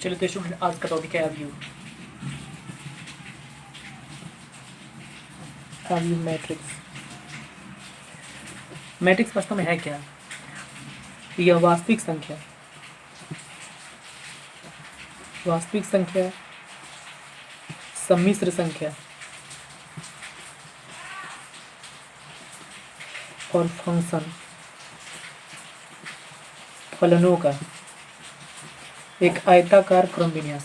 चलो तो स्टूडेंट आज का टॉपिक है अवयव। अवयव मैट्रिक्स। मैट्रिक्स वास्तव में है क्या? यह वास्तविक संख्या, सम्मिश्र संख्या और फलनों का एक आयताकार क्रम विन्यास,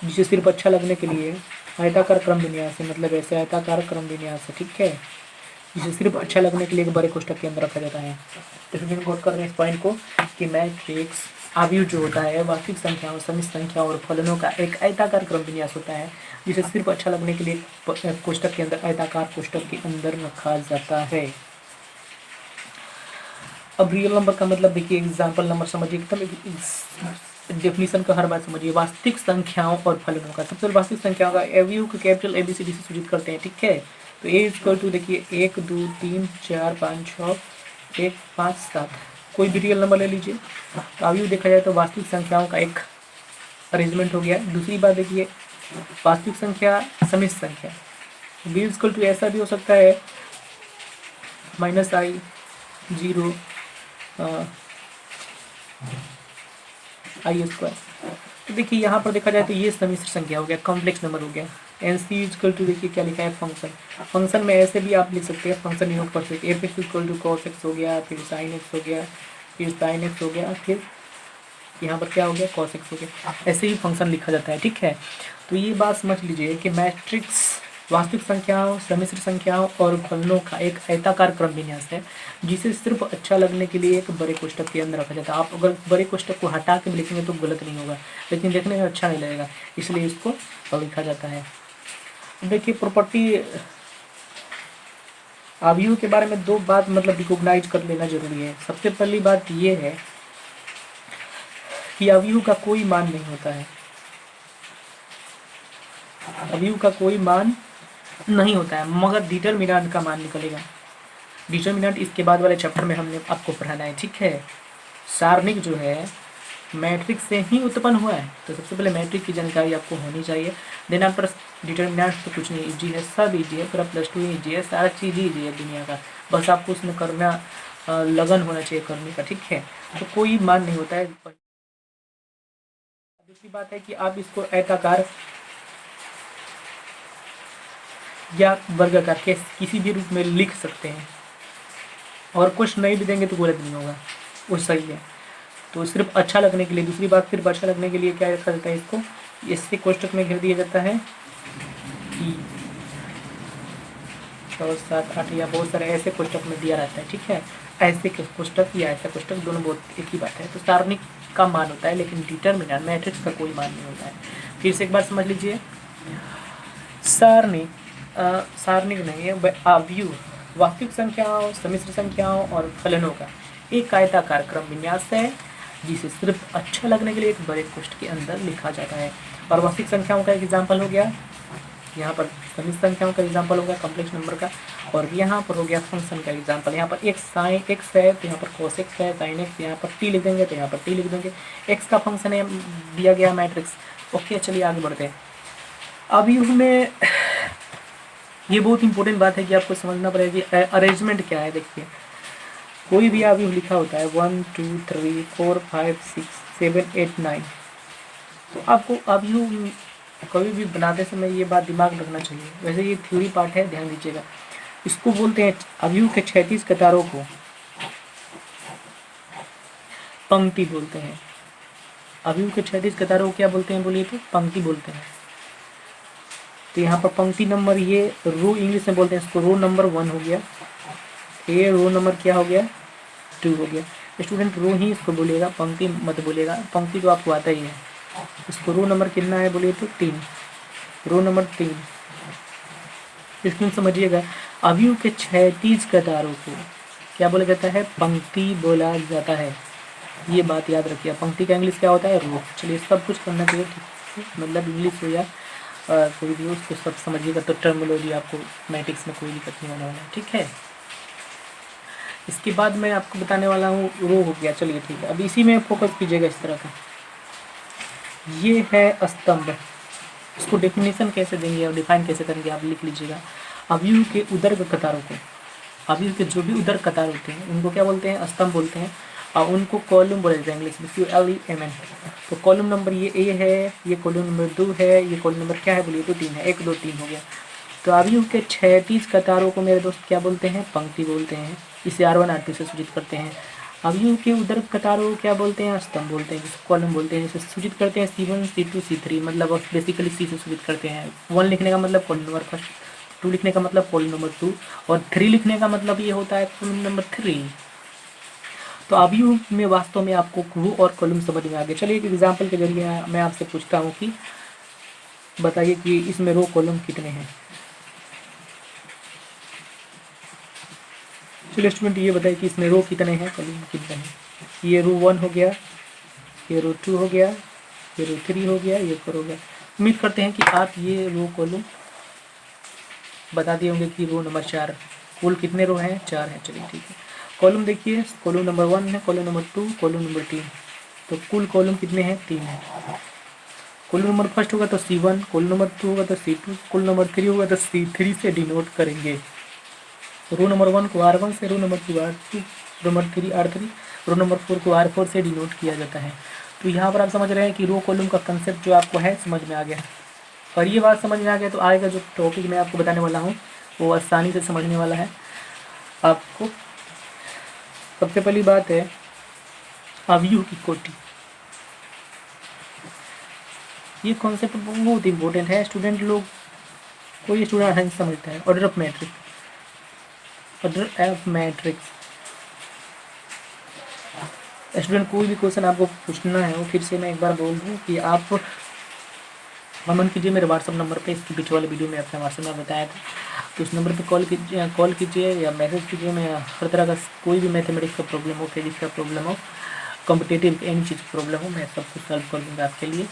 जिसे सिर्फ अच्छा लगने के लिए आयताकार क्रम विन्यास है, मतलब ऐसे आयताकार क्रम विन्यास है, ठीक है, जिसे सिर्फ अच्छा लगने के लिए एक बड़े कोष्ठक के अंदर रखा जाता है। तो फिर नोट कर रहे हैं इस पॉइंट को कि मैट्रिक्स अवयव जो होता है वास्तविक संख्याओं, सम्मिश्र संख्या और फलनों का एक आयताकार क्रम विन्यास होता है, जिसे सिर्फ अच्छा लगने के लिए कोष्ठक के अंदर, आयताकार कोष्ठक के अंदर रखा जाता है। अब रियल नंबर का मतलब देखिए, एग्जाम्पल नंबर समझिए, एकदम डेफिनेशन का हर बात समझिए। वास्तविक संख्याओं और फलनों का, सबसे वास्तविक संख्याओं का अवयव को कैपिटल ABCD से सूचित करते हैं, ठीक है। तो ए इक्वल टू देखिए 1 2 3 4 5 6 1 5 7, कोई भी रियल नंबर ले लीजिए। तो अवयव देखा जाए तो वास्तविक संख्याओं का एक अरेंजमेंट हो गया। दूसरी बात देखिए, वास्तविक संख्या, सम्मिश्र संख्या, बी इक्वल टू ऐसा भी हो सकता है -i 0 i स्क्वायर। तो देखिए यहाँ पर देखा जाए तो ये सम्मिश्र संख्या हो गया, कॉम्प्लेक्स नंबर हो गया। NC इक्वल टू देखिए क्या लिखा है, फंक्शन में ऐसे भी आप लिख सकते हैं, फंक्शन यूज कर सकते हैं। f equal to cos x हो गया, फिर sin x हो गया, फिर sin x हो गया, फिर यहाँ पर क्या हो गया, cos x हो गया। ऐसे ही फंक्शन लिखा जाता है, ठीक है। तो ये बात समझ लीजिए कि मैट्रिक्स वास्तविक संख्याओं, सम्मिश्र संख्याओं और फलनों का एक आयताकार क्रम विन्यास है, जिसे सिर्फ अच्छा लगने के लिए एक बड़े कोष्ठक के अंदर रखा जाता है। आप अगर बड़े कोष्ठक को हटा के लिखेंगे तो गलत नहीं होगा, लेकिन देखने में अच्छा नहीं लगेगा, इसलिए इसको लिखा जाता है। देखिए प्रॉपर्टी अवयव के बारे में दो बात मतलब रिकॉग्नाइज कर लेना जरूरी है। सबसे पहली बात ये है कि अवयव का कोई मान नहीं होता है, अवयव का कोई मान नहीं होता है, मगर डिटरमिनेंट का मान निकलेगा। डिटरमिनेंट इसके बाद वाले चैप्टर में हमने आपको पढ़ाना है, ठीक है। सारणिक जो है मैट्रिक्स से ही उत्पन्न हुआ है, तो सबसे पहले मैट्रिक्स की जानकारी आपको होनी चाहिए। देन आफ्टर डिटरमिनेंट तो कुछ नहीं, इजी है, सब इजी है, पूरा +2 इजी है, सारा चीज़ ही इजी है दुनिया का, बस आपको उसमें करना लगन होना चाहिए करने का, ठीक है। तो कोई मान नहीं होता है। दूसरी बात है कि आप इसको आयताकार या वर्गाकार के किसी भी रूप में लिख सकते हैं, और कुछ नहीं भी देंगे तो गलत नहीं होगा, वो सही है। तो सिर्फ अच्छा लगने के लिए, दूसरी बात सिर्फ अच्छा लगने के लिए क्या रखा जाता है, इसको इससे कोष्ठक में घेर दिया जाता है कि 6 7 8 या बहुत सारे ऐसे कोष्ठक में दिया रहता है, ठीक है। ऐसे कोष्ठक या ऐसा कोष्ठक दोनों बहुत एक ही बात है। तो सारणिक का मान होता है, लेकिन डिटरमिनेंट मैट्रिक्स का कोई मान नहीं होता है। फिर से एक बार समझ लीजिए, सारणिक नहीं है, अवयव वास्तविक संख्याओं, सम्मिश्र संख्याओं और फलनों का एक आयताकार क्रम विन्यास है, जिसे सिर्फ अच्छा लगने के लिए एक बड़े कोष्ठक के अंदर लिखा जाता है। और वास्तविक संख्याओं का एक एग्जाम्पल हो गया, यहाँ पर सम्मिश्र संख्याओं का एग्जाम्पल हो गया कॉम्प्लेक्स नंबर का, और यहाँ पर हो गया फंक्शन का एग्जाम्पल। यहाँ पर एक साइन एक्स है तो यहाँ पर cos x है, साइन एक्स, यहाँ पर t लिख देंगे तो यहाँ पर t लिख देंगे। x का फंक्शन है दिया गया मैट्रिक्स। ओके, चलिए आगे बढ़ते हैं। अवयव में ये बहुत इंपॉर्टेंट बात है कि आपको समझना पड़ेगा कि अरेंजमेंट क्या है। देखिए कोई भी अवयव लिखा होता है 1 2 3 4 5 6 7 8 9, तो आपको अवयव कभी भी बनाते समय ये बात दिमाग रखना चाहिए। वैसे ये थ्योरी पार्ट है, ध्यान दीजिएगा। इसको बोलते हैं अवयव के 36 कतारों को पंक्ति बोलते हैं। अवयव के 36 कतारों को क्या बोलते हैं बोलिए तो पंक्ति बोलते हैं। तो यहाँ पर पंक्ति नंबर, ये रो इंग्लिश में बोलते हैं इसको, रो नंबर 1 हो गया, ये रो नंबर क्या हो गया 2 हो गया। स्टूडेंट रो ही इसको बोलेगा, पंक्ति मत बोलेगा, पंक्ति तो आपको आता ही है। इसको रो नंबर कितना है बोलिए तो 3, रो नंबर 3। इसमें समझिएगा अवयव के 36 कतारों को क्या बोला जाता है, पंक्ति बोला जाता है। ये बात याद रखिए, पंक्ति का इंग्लिश क्या होता है, रो। चलिए सब कुछ करना चाहिए, ठीक है, मतलब इंग्लिश हो या कोई भी उसको सब समझिएगा, तो टर्मिनोलॉजी आपको मैट्रिक्स में कोई दिक्कत नहीं होने वाला है, ठीक है। इसके बाद मैं आपको बताने वाला हूँ रो हो गया, चलिए ठीक है। अब इसी में फोकस कीजिएगा इस तरह का। ये है स्तंभ। इसको डेफिनेशन कैसे देंगे और डिफाइन कैसे करेंगे आप लिख लीजिएगा। अवयव के उदर कतारों को, अवयव के जो भी उदर कतार होते हैं उनको क्या बोलते हैं, स्तंभ बोलते हैं, और उनको कॉलम बोला जाता है इंग्लिश में, QLEMN। तो कॉलम नंबर ये ए है, ये कॉलम नंबर 2 है, ये कॉलम नंबर क्या है बोलिए, तो 3 है, 1 2 3 हो गया। तो अवयव के 36 कतारों को मेरे दोस्त क्या बोलते हैं, पंक्ति बोलते हैं। इसे R1 R2 से सूचित करते हैं। अवयव के उदर कतारों को क्या बोलते हैं, स्तंभ बोलते हैं, जिसे कॉलम बोलते हैं। जिसे सूचित करते हैं C1 C2 C3, मतलब बेसिकली C से सूचित करते हैं। 1 लिखने का मतलब कॉलम नंबर फर्स्ट, 2 लिखने का मतलब कॉलम नंबर 2, और 3 लिखने का मतलब ये होता है कॉलम नंबर 3। तो अवयव में वास्तव में आपको रो और कॉलम समझ में आ गया। चलिए एक एग्जाम्पल के जरिए मैं आपसे पूछता हूँ कि बताइए कि इसमें रो कॉलम कितने हैं। चलिए स्टूडेंट ये बताइए कि इसमें रो कितने हैं, कॉलम कितने हैं। ये रो 1 हो गया, ये रो 2 हो गया, ये रो 3 हो गया, ये 4 हो गया। उम्मीद करते हैं कि आप ये रो कॉलम बता दिए होंगे कि रो नंबर 4 कुल कितने रो हैं, 4 हैं। चलिए ठीक है। कॉलम देखिए, कॉलम नंबर 1 है, कॉलम नंबर 2, कॉलम नंबर 3। तो कुल कॉलम कितने हैं, 3 हैं। कॉलम नंबर फर्स्ट होगा तो C1, कॉलम नंबर 2 होगा तो C2, कॉलम नंबर 3 होगा तो C3 से डिनोट करेंगे। रो नंबर 1 को R1 से, row number 2 R2, row number 3 R3, row number 4 को R4 से डिनोट किया जाता है। तो यहाँ पर आप समझ रहे हैं कि रो कॉलम का कंसेप्ट जो आपको है समझ में आ गया। और ये बात समझ में आ गया तो आगे का जो टॉपिक मैं आपको बताने वाला हूँ वो आसानी से समझने वाला है आपको। सबसे पहली बात है अवयव की कोटि। ये कॉन्सेप्ट बहुत इंपॉर्टेंट है, स्टूडेंट लोग, कोई स्टूडेंट आसानी से समझता है। Order of matrix, order of matrix. Student कोई भी क्वेश्चन आपको पूछना है वो फिर से मैं एक बार बोल दूँ कि आप कमेंट कीजिए मेरे व्हाट्सअप नंबर पे। इसके पीछे वाले वीडियो में अपने व्हाट्सअप में बताया था, तो उस नंबर पे कॉल कीजिए या मैसेज कीजिए। मैं हर तरह का कोई भी मैथमेटिक्स का प्रॉब्लम हो, फिजिक्स का प्रॉब्लम हो, कॉम्पिटेटिव एनी चीज़ की प्रॉब्लम हो, मैं सब कुछ सॉल्व कर दूँगा आपके लिए।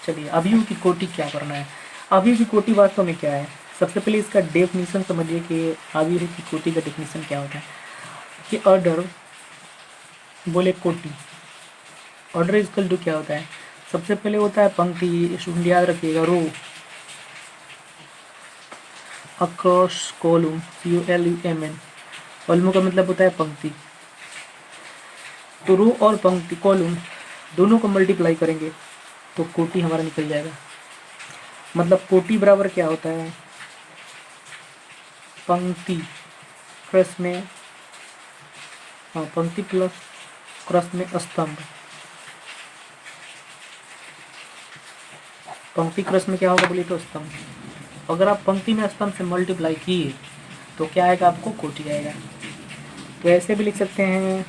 चलिए अवयव की कोटि क्या करना है। अवयव की कोटि वास्तव में क्या है, सबसे पहले इसका डेफिनेशन समझिए कि अवयव की कोटि का डेफिनेशन क्या होता है। कि ऑर्डर बोले कोटि, ऑर्डर इक्वल टू क्या होता है, सबसे पहले होता है पंक्ति, स्टूडेंट याद रखिएगा, रो अक्रॉस कॉलम, COLUMN। कॉलम का मतलब होता है पंक्ति। तो रो और पंक्ति कॉलम दोनों को मल्टीप्लाई करेंगे तो कोटि हमारा निकल जाएगा। मतलब कोटि बराबर क्या होता है, पंक्ति क्रस में, हाँ पंक्ति प्लस क्रस में स्तंभ। पंक्ति क्रस में क्या होगा बोलिए तो स्तंभ। अगर आप पंक्ति में स्तंभ से मल्टीप्लाई किए तो क्या आएगा, आपको कोटि आएगा। तो ऐसे भी लिख सकते हैं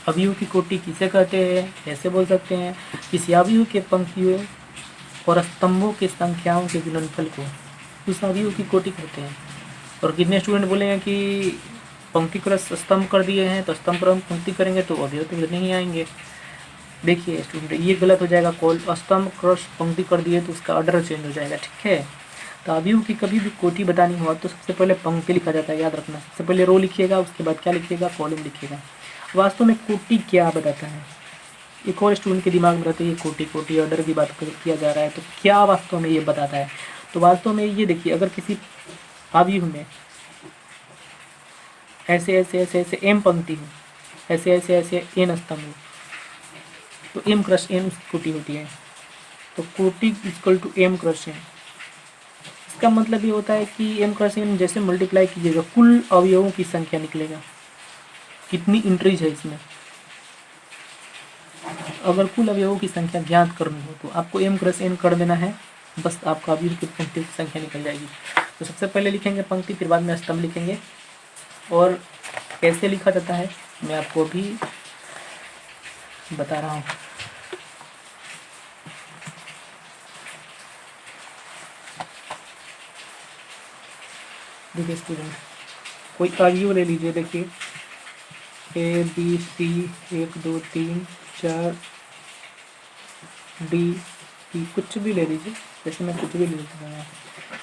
अवयव की कोटि किसे कहते हैं, ऐसे बोल सकते हैं किसी अवयव के पंक्तियों और स्तंभों की संख्याओं के गुणनफल को उस अवयव की कोटि कहते हैं। और कितने स्टूडेंट बोलेंगे कि पंक्ति क्रस स्तंभ कर दिए हैं तो स्तंभ पर हम पंक्ति करेंगे तो अवयव तो नहीं आएंगे। देखिए स्टूडेंट ये गलत हो जाएगा, कॉल स्तंभ क्रस पंक्ति कर दिए तो उसका ऑर्डर चेंज हो जाएगा, ठीक है। तो अवयव की कभी भी कोटि बतानी हो तो सबसे पहले पंक्ति लिखा जाता है, याद रखना। सबसे पहले रो लिखिएगा, उसके बाद क्या लिखिएगा, कॉलम लिखिएगा। वास्तव में कोटि क्या बताता है, एक और स्टूडेंट के दिमाग में रहता है ये कोटि ऑर्डर की बात किया जा रहा है तो क्या वास्तव में ये बताता है। तो वास्तव में ये देखिए, अगर किसी अवयव में ऐसे ऐसे ऐसे ऐसे एम पंक्ति हो, ऐसे ऐसे ऐसे एन स्तंभ हो, तो एम क्रस एन कोटि होती है। तो कोटि equal to m cross n. इसका मतलब ये होता है कि एम क्रस एन जैसे मल्टीप्लाई कीजिएगा कुल अवयवों की संख्या निकलेगा। कितनी एंट्रीज है इसमें, अगर कुल अवयवों की संख्या ज्ञात करनी हो तो आपको एम क्रस एन कर देना है, बस आपका अवयव की पंक्ति की संख्या निकल जाएगी। तो सबसे पहले लिखेंगे पंक्ति, फिर बाद में स्तंभ लिखेंगे। और कैसे लिखा जाता है मैं आपको भी बता रहा हूँ। देखिए स्टूडेंट, कोई अवयव ले लीजिए, देखिए ABC 1 2 3 4 D E, कुछ भी ले लीजिए, जैसे मैं कुछ भी ले लेता हूँ।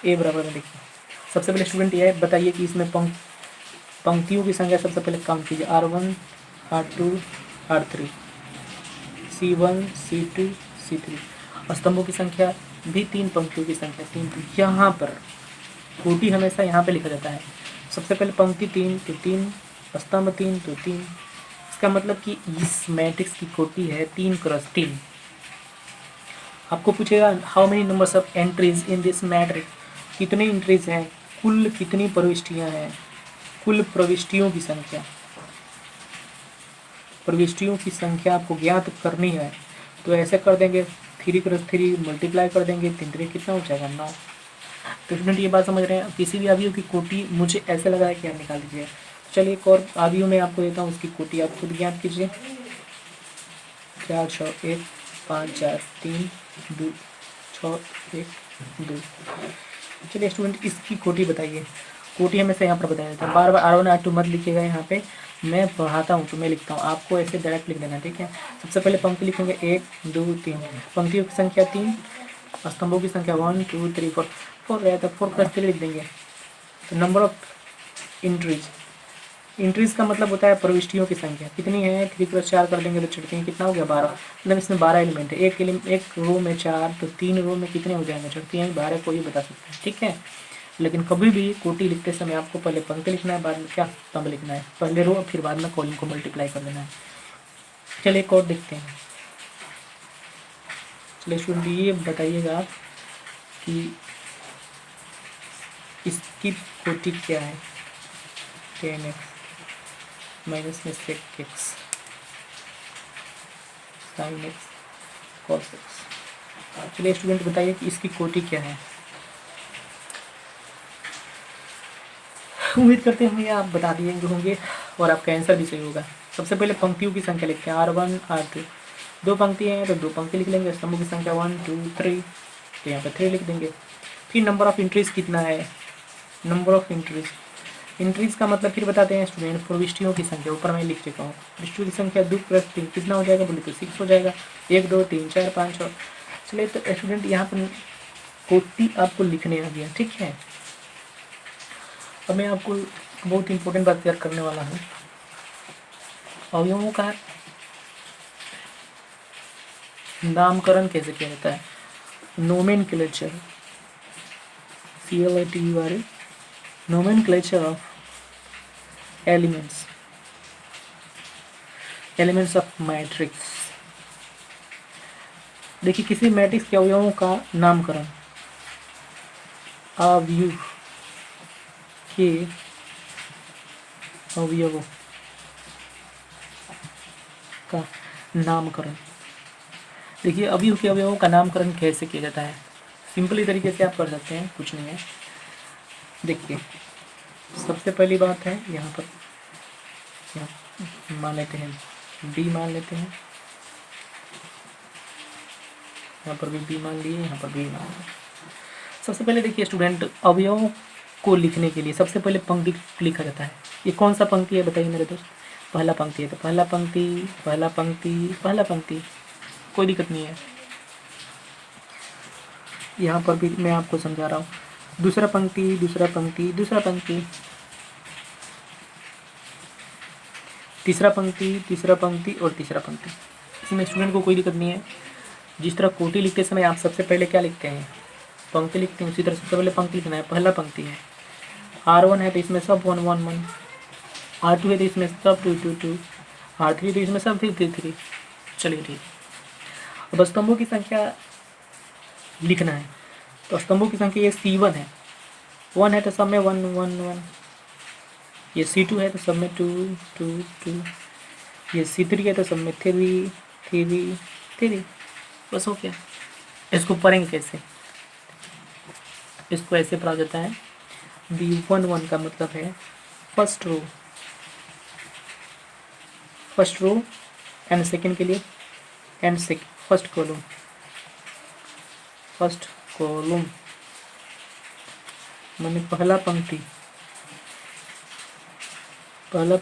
ए बराबर में देखिए, सबसे पहले स्टूडेंट ये बताइए कि इसमें पंक्तियों की संख्या सबसे पहले काउंट कीजिए, R1 R2 R3 C1 C2 C3। स्तंभों की संख्या भी 3, पंक्तियों की संख्या 3। तो यहाँ पर कोटि हमेशा यहाँ पे लिखा जाता है। सबसे पहले पंक्ति 3 तो 3, स्तंभ 3 तो 3। इसका मतलब कि इस मैट्रिक्स की कोटि है 3x3। आपको पूछेगा how many numbers of entries in this matrix, कितने एंट्रीज हैं, कुल कितनी प्रविष्टियाँ हैं, कुल प्रविष्टियों की संख्या। प्रविष्टियों की संख्या आपको ज्ञात करनी है तो ऐसे कर देंगे 3x3 मल्टीप्लाई कर देंगे, 3×3 कितना हो जाएगा 9। तो स्टूडेंट ये बात समझ रहे हैं। किसी भी अवयव की कोटि मुझे ऐसे लगा है कि आप निकाल दीजिए। चलिए एक और अवयव में आपको देता हूँ, उसकी कोटि आप खुद ज्ञात कीजिए। 4 6 1 5 4 3 2 6 1 2। चलिए स्टूडेंट इसकी कोटि बताइए। कोटि हमें से यहाँ पर बताया जाता है, बार बार R1 R2 मत लिखिएगा। यहाँ पे मैं पढ़ाता हूँ तो मैं लिखता हूँ, आपको ऐसे डायरेक्ट लिख देना, ठीक है। सबसे पहले पंक्ति लिखेंगे 1 2 3, पंक्तियों की संख्या 3, स्तंभों की संख्या 1 2 3 4 4 रहा है तो 4+3 लिख देंगे। तो नंबर ऑफ इंट्रीज, इंट्रीज का मतलब होता है प्रविष्टियों की संख्या कितनी है। 3+4 कर देंगे तो चढ़ते हैं, कितना हो गया 12। मतलब इसमें 12 एलिमेंट है। एक रो में 4 तो 3 रो में कितने हो जाएंगे, चढ़ती हैं 12 को ही बता सकते हैं, ठीक है। लेकिन कभी भी कोटि लिखते समय आपको पहले पंक्ति लिखना है, बाद में क्या स्तंभ लिखना है, पहले रो फिर बाद में कॉलम को मल्टीप्लाई कर देना है। चलिए एक और देखते हैं। चलिए स्टूडेंट ये बताइएगा आप कि इसकी कोटि क्या है। 10x माइनस में sec x sin x cos x। चलिए स्टूडेंट बताइए कि इसकी कोटि क्या है। उम्मीद करते होंगे आप बता दिए होंगे और आपका आंसर भी सही होगा। सबसे पहले पंक्तियों की संख्या लिखते हैं, R1 R2। 2 पंक्ति हैं तो 2 पंक्ति लिख लेंगे। स्तंभों की संख्या 1 2 3 तो यहाँ पर 3 लिख देंगे। फिर नंबर ऑफ इंट्रीज कितना है, नंबर ऑफ इंट्रीज का मतलब फिर बताते हैं स्टूडेंट, प्रविष्टियों की संख्या ऊपर मैं लिख चुका हूँ। प्रविष्टियों की संख्या 2+3 कितना हो जाएगा बोले तो 6 हो जाएगा। 1 2 3 4 5 6। चलिए तो स्टूडेंट यहाँ पर कोटि आपको लिखने आ गया, ठीक है। अब मैं आपको बहुत इंपॉर्टेंट बात शेयर करने वाला हूँ। अवयवों का नामकरण कैसे किया जाता है, nomenclature, CLATURE, nomenclature of elements of matrix। देखिए किसी मैट्रिक्स के अवयवों का नामकरण, अवयव के अवयवों का नामकरण। देखिए अवयव के अवयवों का नामकरण कैसे किया जाता है, सिंपली तरीके से आप कर सकते हैं, कुछ नहीं है। देखिए सबसे पहली बात है यहाँ पर मान लेते हैं B मान लेते हैं, यहाँ पर भी B मान लिए, यहाँ पर B मान लिए। सबसे पहले देखिए स्टूडेंट अवयवों को लिखने के लिए सबसे पहले पंक्ति लिखा जाता है। ये कौन सा पंक्ति है बताइए मेरे दोस्त, पहला पंक्ति है तो पहला पंक्ति पहला पंक्ति पहला पंक्ति, कोई दिक्कत नहीं है। यहाँ पर भी मैं आपको समझा रहा हूँ, दूसरा पंक्ति दूसरा पंक्ति दूसरा पंक्ति, तीसरा पंक्ति तीसरा पंक्ति और तीसरा पंक्ति। इसमें स्टूडेंट को कोई दिक्कत नहीं है। जिस तरह कोटि लिखते समय आप सबसे पहले क्या लिखते हैं, पंक्ति लिखते हैं, उसी तरह सबसे पहले पंक्ति लिखना है। पहला पंक्ति है R1 है तो इसमें सब 1 1 1, R2 है तो इसमें सब 2 2 2, R3 है तो इसमें सब 3 3 3। चलिए ठीक। अब स्तंभों की संख्या लिखना है तो स्तंभों की संख्या ये C1 है, 1 है तो सब में 1 1 1, ये C2 है तो सब में 2 2 2, ये C3 है तो सब में 3 3 3। बस हो गया। इसको पढ़ेंगे कैसे, इसको ऐसे पढ़ा जाता है B1 1 का मतलब है फर्स्ट रो एंड सेकंड के लिए एंड फर्स्ट कॉलम माने पहला पंक्ति पहला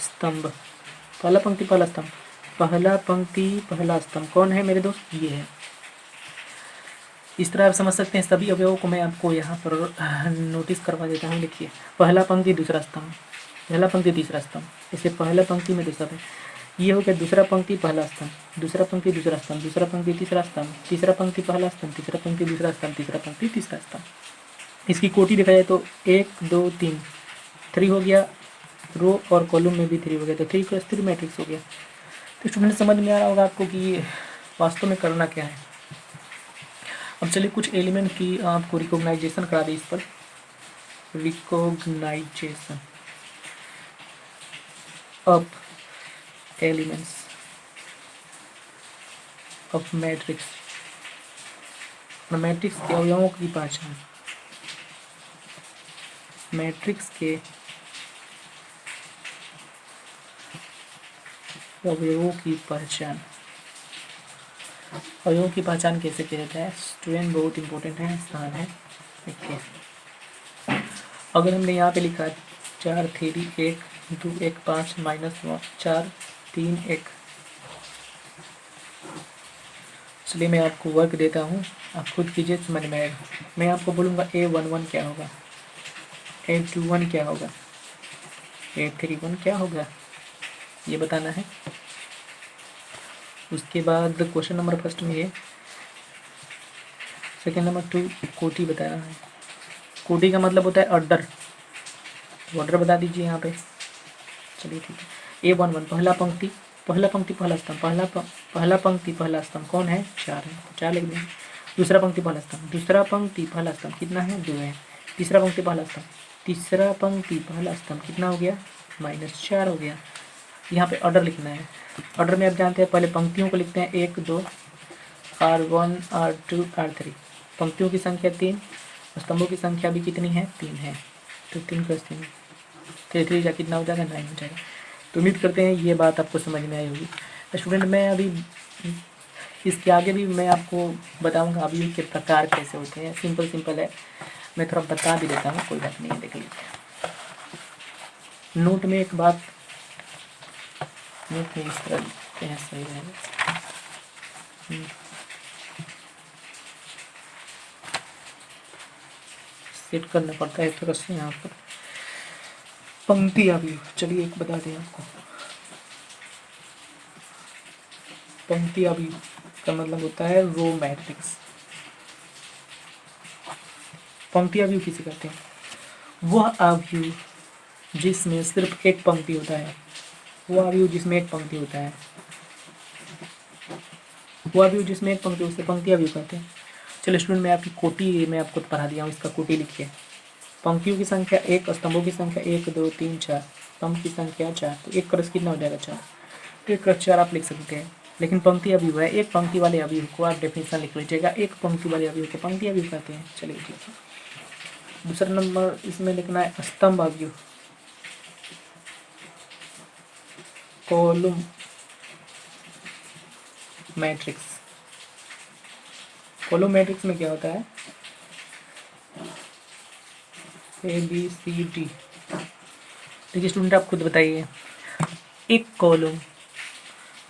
स्तंभ, पहला पंक्ति पहला स्तंभ, पहला पंक्ति पहला स्तंभ। कौन है मेरे दोस्त, ये है। इस तरह आप समझ सकते हैं। सभी अवयवों को मैं आपको यहाँ पर नोटिस करवा देता हूँ। देखिए पहला पंक्ति दूसरा स्तंभ, पहला पंक्ति तीसरा स्तंभ, इसे पहला पंक्ति में तो सब है। ये हो गया दूसरा पंक्ति पहला स्तंभ, दूसरा पंक्ति दूसरा स्तंभ, दूसरा पंक्ति तीसरा स्तंभ, तीसरा पंक्ति पहला स्तंभ, तीसरा पंक्ति दूसरा स्तंभ, तीसरा पंक्ति तीसरा स्तंभ। इसकी कोटि देखा जाए तो 1 2 3 3 हो गया, रो और कॉलम में भी 3 हो गया, तो 3 क्रॉस 3 मैट्रिक्स हो गया। तो स्टूडेंट समझ में आ रहा होगा आपको कि वास्तव में करना क्या है। अब चलिए कुछ एलिमेंट की आपको रिकॉग्नाइजेशन करा दी। इस पर recognization of elements of matrix, matrix के अवयवों की पहचान, मैट्रिक्स के अवयवों की पहचान। अवयवों की पहचान कैसे किया जाता है स्टूडेंट, बहुत इंपॉर्टेंट है, स्थान है। देखिए अगर हमने यहाँ पे लिखा 4 3 1 2 1 5 -1 4 3 1, चलिए मैं आपको वर्क देता हूँ, आप खुद कीजिए, समझ में आएगा। मैं आपको बोलूँगा A11 क्या होगा, A21 क्या होगा, A31 क्या होगा, ये बताना है। उसके बाद क्वेश्चन नंबर फर्स्ट में ये, सेकेंड नंबर 2 कोटि बताना है। कोटि का मतलब होता है ऑर्डर, ऑर्डर बता दीजिए यहाँ पे। चलिए ठीक है। A11 पहला पंक्ति पहला स्तंभ, पहला पंक्ति पहला स्तंभ कौन है, 4 है, तो 4 लिख देंगे। दूसरा पंक्ति पहला स्तंभ, दूसरा पंक्ति पहला स्तंभ कितना है, 2 है। तीसरा पंक्ति पहला स्तंभ, तीसरा पंक्ति पहला स्तंभ कितना हो गया, -4 हो गया। यहाँ पे ऑर्डर लिखना है। ऑर्डर में आप जानते हैं पहले पंक्तियों को लिखते हैं 1 2 R1 R2 R3, पंक्तियों की संख्या 3, स्तंभों की संख्या भी कितनी है, 3 है, तो 3 + 3 3 जा कितना हो जाएगा, 9 हो जाएगा। तो उम्मीद करते हैं ये बात आपको समझ में आई होगी। स्टूडेंट मैं अभी इसके आगे भी मैं आपको बताऊंगा अभी के प्रकार कैसे होते हैं, सिंपल है, मैं थोड़ा बता भी देता हूँ, कोई बात नहीं है, देख लीजिए। नोट में एक बात, नोट में इस तरह लिखते हैं, सही रहेगा। सेट करना पड़ता है थोड़ा सा यहाँ पर। पंक्ति अवयव, चलिए एक बता दें आपको, पंक्ति अवयव का मतलब होता है रो मैट्रिक्स। पंक्ति अवयव किसे कहते हैं, वह अवयव जिसमें सिर्फ एक पंक्ति होता है, वह अवयव जिसमें एक पंक्ति होता है, वह अवयव जिसमें एक पंक्ति, उसे पंक्ति अवयव कहते हैं। चलिए स्टूडेंट मैं आपकी कोटि मैं आपको पढ़ा दिया हूँ, इसका कोटि लिखिए। पंक्तियों की संख्या 1, स्तंभों की संख्या 1 2 3 4, स्तंभ की संख्या 4, तो 1 क्रॉस कितना हो जाएगा, 4, तो 1 क्रॉस 4 आप लिख सकते हैं। लेकिन पंक्ति अवयव है, एक पंक्ति वाले अवयव को आप डेफिनेशन लिख लीजिएगा, एक पंक्ति वाले अवयव को पंक्ति अवयव कहते हैं। चलिए ठीक है। दूसरा नंबर इसमें लिखना है स्तंभ अवयव, कॉलम मैट्रिक्स। कॉलम मैट्रिक्स में क्या होता है, ABCD। देखिए स्टूडेंट आप खुद बताइए, एक कॉलम,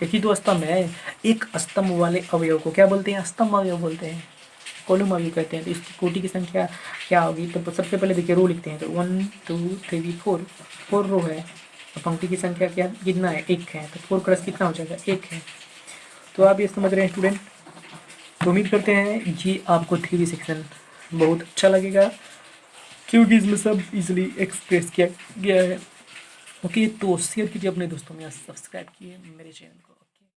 एक ही तो स्तंभ है, एक स्तंभ वाले अवयव को क्या बोलते हैं, स्तंभ अवयव बोलते हैं, कॉलम अवयव कहते हैं। तो इसकी कोटि की संख्या क्या होगी, तो सबसे पहले देखिए रो लिखते हैं, तो 1 2 3 4 रो है, तो पंक्ति की संख्या क्या कितना है, 1 है, तो 4 क्रॉस कितना हो जाएगा, 1 है। तो आप ये समझ रहे हैं स्टूडेंट। तो उम्मीद करते हैं ये आपको थ्योरी सेक्शन बहुत अच्छा लगेगा, क्योंकि इसमें सब इजीली एक्सप्रेस किया गया है। ओके, तो शेयर कीजिए अपने दोस्तों में, सब्सक्राइब कीजिए मेरे चैनल को।